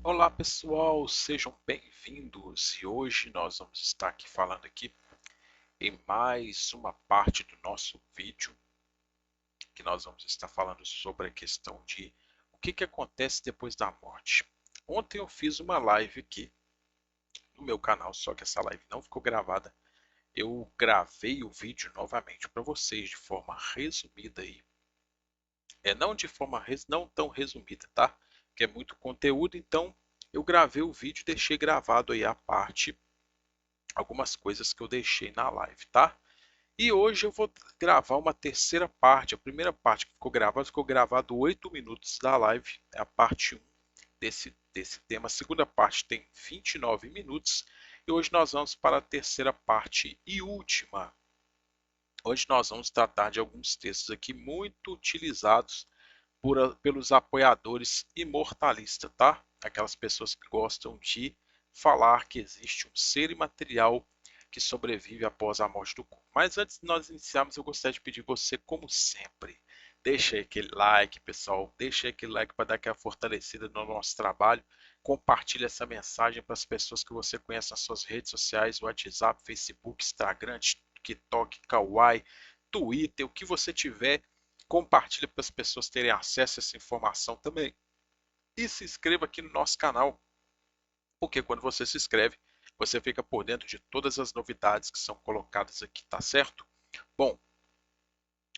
Olá pessoal, sejam bem-vindos e hoje nós vamos estar aqui falando aqui em mais uma parte do nosso vídeo que nós vamos estar falando sobre a questão de o que acontece depois da morte. Ontem eu fiz uma live aqui no meu canal, só que essa live não ficou gravada. Eu gravei o vídeo novamente para vocês de forma resumida aí. Não de forma não tão resumida, tá? Que é muito conteúdo, então eu gravei o vídeo e deixei gravado aí a parte algumas coisas que eu deixei na live, tá? E hoje eu vou gravar uma terceira parte. A primeira parte que ficou gravado 8 minutos da live, é a parte um desse tema. A segunda parte tem 29 minutos. E hoje nós vamos para a terceira parte e última. Hoje nós vamos tratar de alguns textos aqui muito utilizados pelos apoiadores imortalistas, tá? Aquelas pessoas que gostam de falar que existe um ser imaterial que sobrevive após a morte do corpo. Mas antes de nós iniciarmos, eu gostaria de pedir você, como sempre, deixa aí aquele like, pessoal, deixa aí aquele like para dar aquela fortalecida no nosso trabalho, compartilhe essa mensagem para as pessoas que você conhece nas suas redes sociais, WhatsApp, Facebook, Instagram, TikTok, Kawaii, Twitter, o que você tiver, compartilhe para as pessoas terem acesso a essa informação também. E se inscreva aqui no nosso canal, porque quando você se inscreve, você fica por dentro de todas as novidades que são colocadas aqui, tá certo? Bom,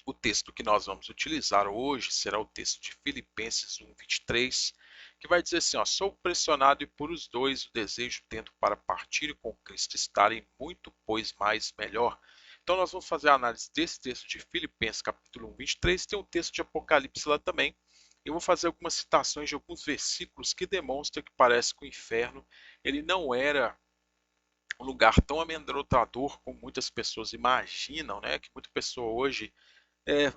o texto que nós vamos utilizar hoje será o texto de Filipenses 1:23, que vai dizer assim, ó, sou pressionado e por os dois o desejo tendo para partir e com Cristo estarem muito, pois mais melhor. Então nós vamos fazer a análise desse texto de Filipenses capítulo 1:23, tem um texto de Apocalipse lá também. Eu vou fazer algumas citações de alguns versículos que demonstram que parece que o inferno ele não era um lugar tão amedrontador como muitas pessoas imaginam, né? Que muita pessoa hoje é,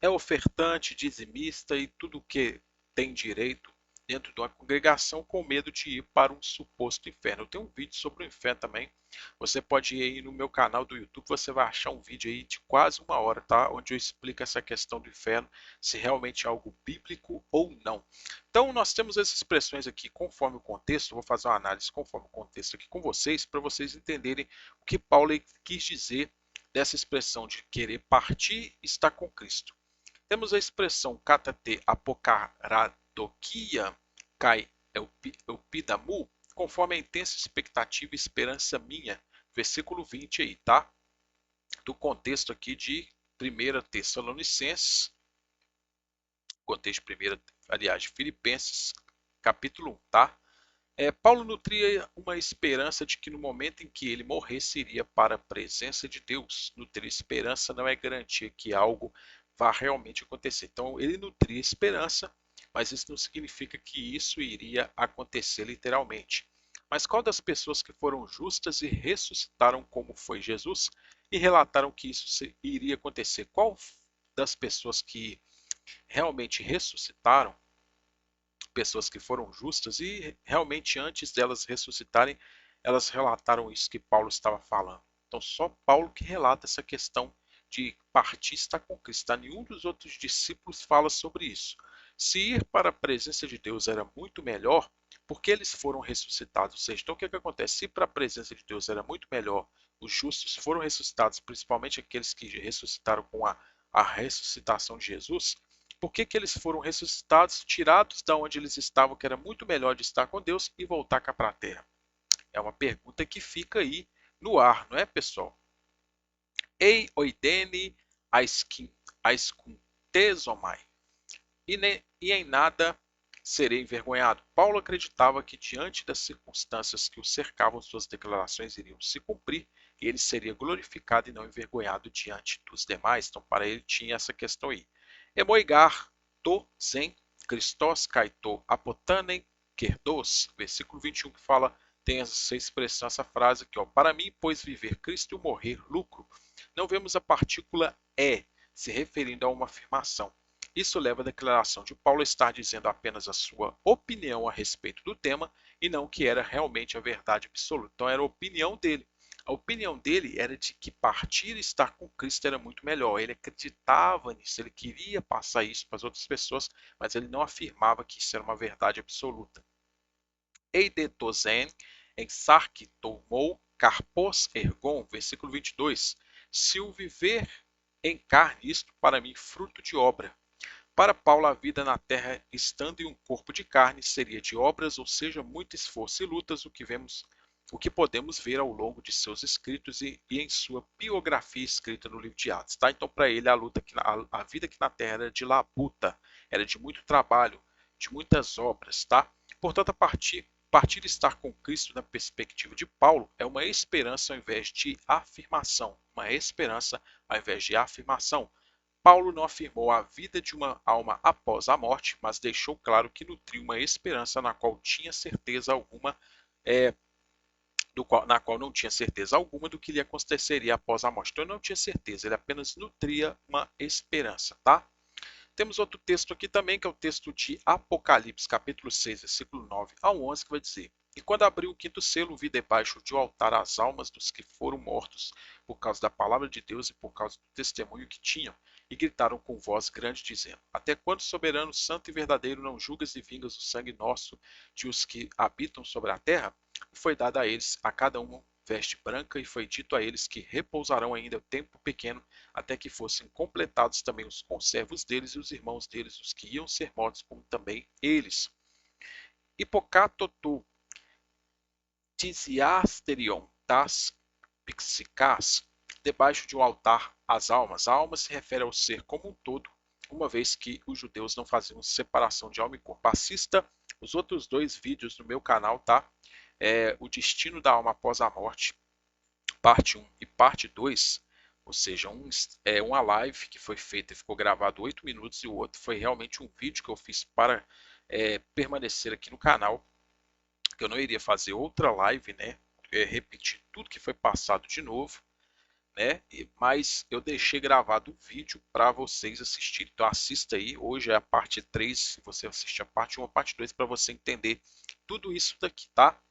é ofertante, dizimista e tudo que tem direito dentro de uma congregação com medo de ir para um suposto inferno. Eu tenho um vídeo sobre o inferno também. Você pode ir aí no meu canal do YouTube, você vai achar um vídeo aí de quase uma hora, tá? Onde eu explico essa questão do inferno, se realmente é algo bíblico ou não. Então nós temos essas expressões aqui conforme o contexto, eu vou fazer uma análise conforme o contexto aqui com vocês, para vocês entenderem o que Paulo quis dizer dessa expressão de querer partir e estar com Cristo. Temos a expressão katate apokaradokia kai eupidamu, conforme a intensa expectativa e esperança minha. Versículo 20 aí, tá? Do contexto aqui de 1 Tessalonicenses, contexto de 1, aliás, de Filipenses, capítulo 1, tá? Paulo nutria uma esperança de que no momento em que ele morresse iria para a presença de Deus. Nutrir esperança não é garantia que algo vá realmente acontecer. Então ele nutria esperança, mas isso não significa que isso iria acontecer literalmente. Mas qual das pessoas que foram justas e ressuscitaram como foi Jesus e relataram que isso iria acontecer? Qual das pessoas que realmente ressuscitaram, pessoas que foram justas e realmente antes delas ressuscitarem, elas relataram isso que Paulo estava falando. Então só Paulo que relata essa questão de partir está com Cristo. Tá? Nenhum dos outros discípulos fala sobre isso. Se ir para a presença de Deus era muito melhor, porque eles foram ressuscitados. Ou seja, então o que acontece? Se para a presença de Deus era muito melhor, os justos foram ressuscitados, principalmente aqueles que ressuscitaram com a ressuscitação de Jesus, por que eles foram ressuscitados, tirados da onde eles estavam, que era muito melhor de estar com Deus, e voltar cá para a terra? É uma pergunta que fica aí no ar, não é, pessoal? Ei oidene aiskuntesomai, e em nada serei envergonhado. Paulo acreditava que diante das circunstâncias que o cercavam, suas declarações iriam se cumprir e ele seria glorificado e não envergonhado diante dos demais. Então, para ele tinha essa questão aí. Emoigar to zen Christos kaito apotanem kerdos, versículo 21 que fala, tem essa expressão, essa frase aqui, ó, para mim, pois viver Cristo e o morrer lucro. Não vemos a partícula se referindo a uma afirmação. Isso leva a declaração de Paulo a estar dizendo apenas a sua opinião a respeito do tema e não que era realmente a verdade absoluta. Então era a opinião dele. A opinião dele era de que partir e estar com Cristo era muito melhor. Ele acreditava nisso, ele queria passar isso para as outras pessoas, mas ele não afirmava que isso era uma verdade absoluta. eidetosen, em sarque tomou, carpos ergon, versículo 22. Se o viver em carne, isto para mim fruto de obra. Para Paulo, a vida na terra, estando em um corpo de carne, seria de obras, ou seja, muito esforço e lutas, o que podemos ver ao longo de seus escritos e em sua biografia escrita no livro de Atos. Tá? Então, para ele, a vida aqui na terra era de labuta, era de muito trabalho, de muitas obras. Tá? Portanto, partir de estar com Cristo na perspectiva de Paulo é uma esperança ao invés de afirmação. Uma esperança ao invés de afirmação. Paulo não afirmou a vida de uma alma após a morte, mas deixou claro que nutria uma esperança na qual tinha certeza alguma, na qual não tinha certeza alguma do que lhe aconteceria após a morte. Então ele não tinha certeza, ele apenas nutria uma esperança, tá? Temos outro texto aqui também, que é o texto de Apocalipse, capítulo 6, versículo 9 ao 11, que vai dizer: E quando abriu o quinto selo, vi debaixo de um altar as almas dos que foram mortos por causa da palavra de Deus e por causa do testemunho que tinham, e gritaram com voz grande, dizendo: Até quando, soberano, santo e verdadeiro, não julgas e vingas o sangue nosso de os que habitam sobre a terra? E foi dado a eles, a cada um, veste branca, e foi dito a eles que repousarão ainda o tempo pequeno, até que fossem completados também os conservos deles e os irmãos deles, os que iam ser mortos, como também eles. Hipocatotu tisiasterion das pixicas, debaixo de um altar as almas. A alma se refere ao ser como um todo, uma vez que os judeus não faziam separação de alma e corpo. Assista os outros dois vídeos no meu canal, tá? O destino da alma após a morte, parte 1 e parte 2, ou seja, uma live que foi feita e ficou gravado 8 minutos, e o outro foi realmente um vídeo que eu fiz para permanecer aqui no canal, que eu não iria fazer outra live, né? Repetir tudo que foi passado de novo, né? Mas eu deixei gravado o vídeo para vocês assistirem. Então assista aí, hoje é a parte 3, se você assistir a parte 1 a parte 2, para você entender tudo isso daqui, tá?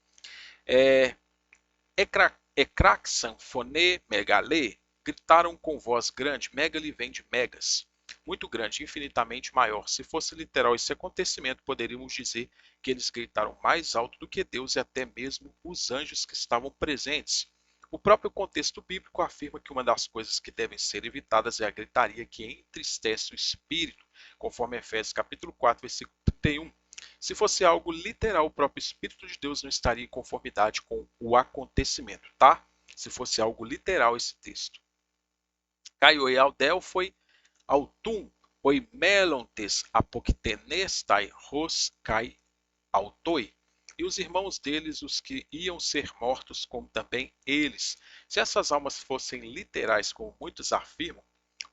Ecraxan, Foné, Megalê, gritaram com voz grande. Megali vem de megas, muito grande, infinitamente maior. Se fosse literal esse acontecimento, poderíamos dizer que eles gritaram mais alto do que Deus e até mesmo os anjos que estavam presentes. O próprio contexto bíblico afirma que uma das coisas que devem ser evitadas é a gritaria que entristece o espírito, conforme Efésios capítulo 4, versículo 31. Se fosse algo literal, o próprio Espírito de Deus não estaria em conformidade com o acontecimento, tá? Se fosse algo literal esse texto. Caio e Aldel foi autum, oi melontes apoctenestai ros cai autoi. E os irmãos deles, os que iam ser mortos, como também eles. Se essas almas fossem literais, como muitos afirmam,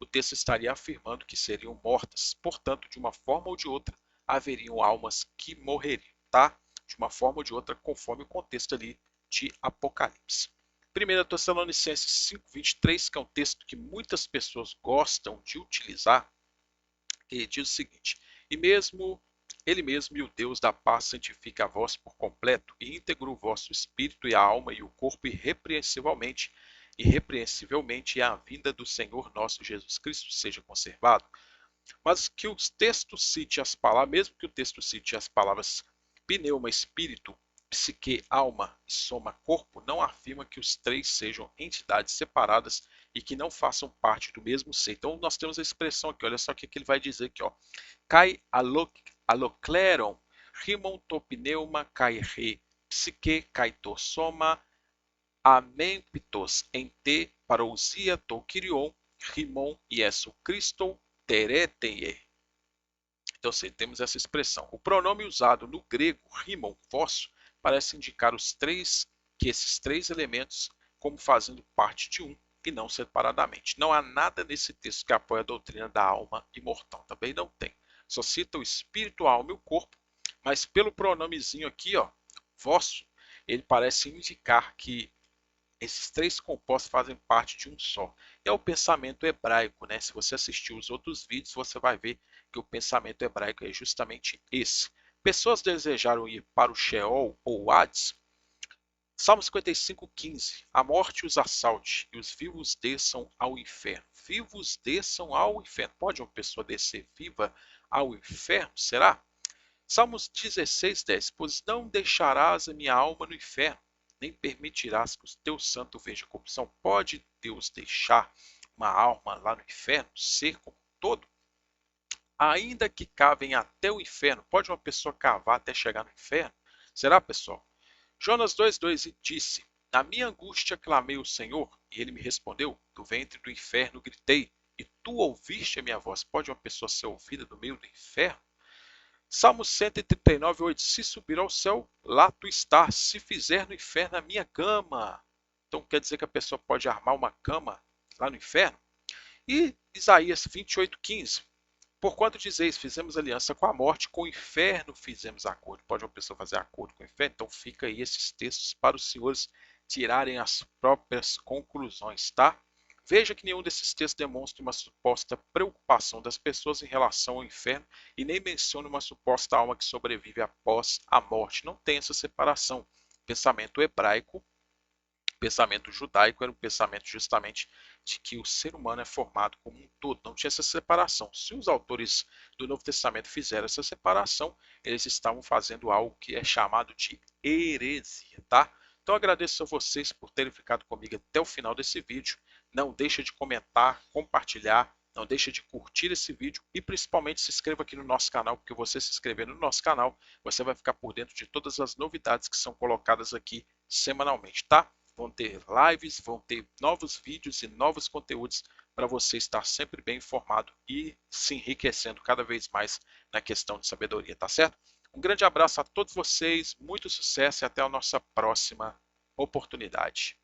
o texto estaria afirmando que seriam mortas. Portanto, de uma forma ou de outra, haveriam almas que morreriam, tá? De uma forma ou de outra, conforme o contexto ali de Apocalipse. 1 Tessalonicenses 5:23, que é um texto que muitas pessoas gostam de utilizar, que diz o seguinte: E mesmo ele mesmo e o Deus da paz santifica a vós por completo, e íntegro o vosso espírito e a alma e o corpo irrepreensivelmente, e a vinda do Senhor nosso Jesus Cristo seja conservado. Mas que o texto cite as palavras, mesmo que o texto cite as palavras pneuma, espírito, psique, alma e soma, corpo, não afirma que os três sejam entidades separadas e que não façam parte do mesmo ser. Então nós temos a expressão aqui, olha só o que ele vai dizer aqui, ó. Kai alokleron, rimon to pneuma, kai re, psique, kai to soma, amemptos em te, parousia to kyrion, rimon iesu Christo, tereteye. Então, assim, temos essa expressão. O pronome usado no grego, rimon, vosso, parece indicar que esses três elementos como fazendo parte de um e não separadamente. Não há nada nesse texto que apoie a doutrina da alma imortal. Também não tem. Só cita o espírito, a alma e o corpo, mas pelo pronomezinho aqui, ó, vosso, ele parece indicar que esses três compostos fazem parte de um só. É o pensamento hebraico, né? Se você assistir os outros vídeos, você vai ver que o pensamento hebraico é justamente esse. Pessoas desejaram ir para o Sheol ou Hades. Salmo 55:15. A morte os assalte e os vivos desçam ao inferno. Vivos desçam ao inferno. Pode uma pessoa descer viva ao inferno? Será? Salmos 16:10. Pois não deixarás a minha alma no inferno, nem permitirás que o teu santo veja corrupção. Pode Deus deixar uma alma lá no inferno ser como um todo? Ainda que cavem até o inferno, pode uma pessoa cavar até chegar no inferno? Será, pessoal? Jonas 2:2 disse: Na minha angústia clamei ao Senhor, e ele me respondeu. Do ventre do inferno gritei, e tu ouviste a minha voz. Pode uma pessoa ser ouvida no meio do inferno? Salmo 139:8. Se subir ao céu, lá tu estás. Se fizer no inferno a minha cama. Então quer dizer que a pessoa pode armar uma cama lá no inferno? E Isaías 28:15. Porquanto dizeis, fizemos aliança com a morte, com o inferno fizemos acordo. Pode uma pessoa fazer acordo com o inferno? Então fica aí esses textos para os senhores tirarem as próprias conclusões, tá? Veja que nenhum desses textos demonstra uma suposta preocupação das pessoas em relação ao inferno e nem menciona uma suposta alma que sobrevive após a morte. Não tem essa separação. Pensamento hebraico, pensamento judaico era um pensamento justamente de que o ser humano é formado como um todo, não tinha essa separação. Se os autores do Novo Testamento fizeram essa separação, eles estavam fazendo algo que é chamado de heresia, tá? Então agradeço a vocês por terem ficado comigo até o final desse vídeo. Não deixa de comentar, compartilhar, não deixa de curtir esse vídeo e principalmente se inscreva aqui no nosso canal, porque você se inscrever no nosso canal, você vai ficar por dentro de todas as novidades que são colocadas aqui semanalmente, tá? Vão ter lives, vão ter novos vídeos e novos conteúdos para você estar sempre bem informado e se enriquecendo cada vez mais na questão de sabedoria, tá certo? Um grande abraço a todos vocês, muito sucesso e até a nossa próxima oportunidade.